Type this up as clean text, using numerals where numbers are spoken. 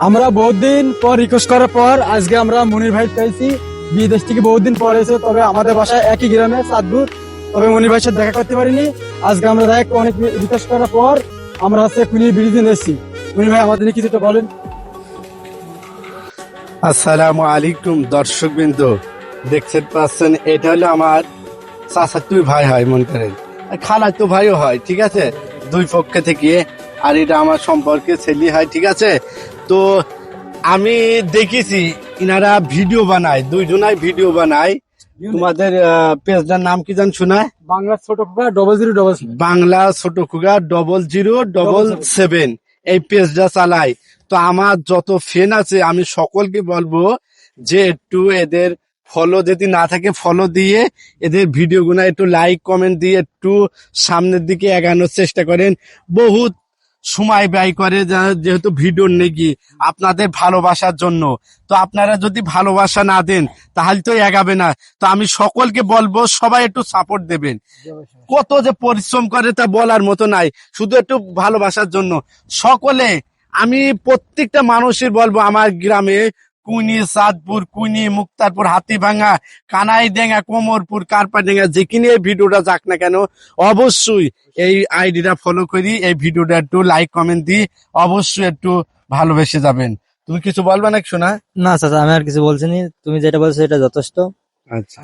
আমরা বহুত দিন পর রিকোয়েস্ট করার পর আজকে আমরা মনির ভাই পেয়েছি। বিদেশ থেকে বহুত দিন পর এসে, তবে আমাদের বাসায় একই গ্রামে চাঁদপুর, তবে মনির ভাইয়ের সাথে দেখা করতে পারিনি। আজকে আমরা অনেক রিকোয়েস্ট করার পর আমরা হচ্ছে কুনির ব্রিজে এসেছি। মনির ভাই আমাদের নিয়ে কিছুটা বলেন। আসসালামু আলাইকুম দর্শকবৃন্দ, দেখতে পাচ্ছেন এটা হলো আমার চাচাতো ভাই হয়, মনে করেন খালাতো ভাইও হয়, ঠিক আছে, দুই পক্ষে থেকে। আর এটা আমার সম্পর্কে ছেলে হয়, ঠিক আছে। তো আমি দেখেছি ইনারা ভিডিও বানায়, দুইজনাই ভিডিও বানায়। তোমাদের পেজটার নাম কি জান শোনায়? বাংলা ছোট খোকা 0077। বাংলা ছোট খুগা 0077 এই পেজটা চালাই। তো আমার যত ফ্রেন্ড আছে আমি সকলকে বলবো যে একটু এদের ফলো যদি না থাকে ফলো দিয়ে এদের ভিডিও গুলা একটু লাইক কমেন্ট দিয়ে একটু সামনের দিকে এগানোর চেষ্টা করেন। বহুত সময় ব্যয় করে যেহেতু ভিডিও নেই আপনাদের ভালোবাসার জন্য। তো আপনারা যদি ভালোবাসা না দেন তাহলে তো এগাবে না। তো আমি সকলকে বলবো সবাই একটু সাপোর্ট দেবেন। কত যে পরিশ্রম করে তা বলার মতো নাই, শুধু একটু ভালোবাসার জন্য সকলে। আমি প্রত্যেকটা মানুষের বলবো আমার গ্রামে কুনি, চাঁদপুর, কুনি, মুক্তারপুর, হাতিভাঙা, কানাইডেঙ্গা, কোমরপুর, কারপাডেঙ্গা, যেখানে এই ভিডিওটা যাক না কেন অবশ্যই এই আইডিটা ফলো করি, এই ভিডিওটা একটু লাইক কমেন্ট দিই, অবশ্যই একটু ভালোবেসে যাবেন। তুমি কিছু বলবা নাকি শোনা? না চাচা, আমি আর কিছু বলছি না, তুমি যেটা বলছো এটা যথেষ্ট। আচ্ছা।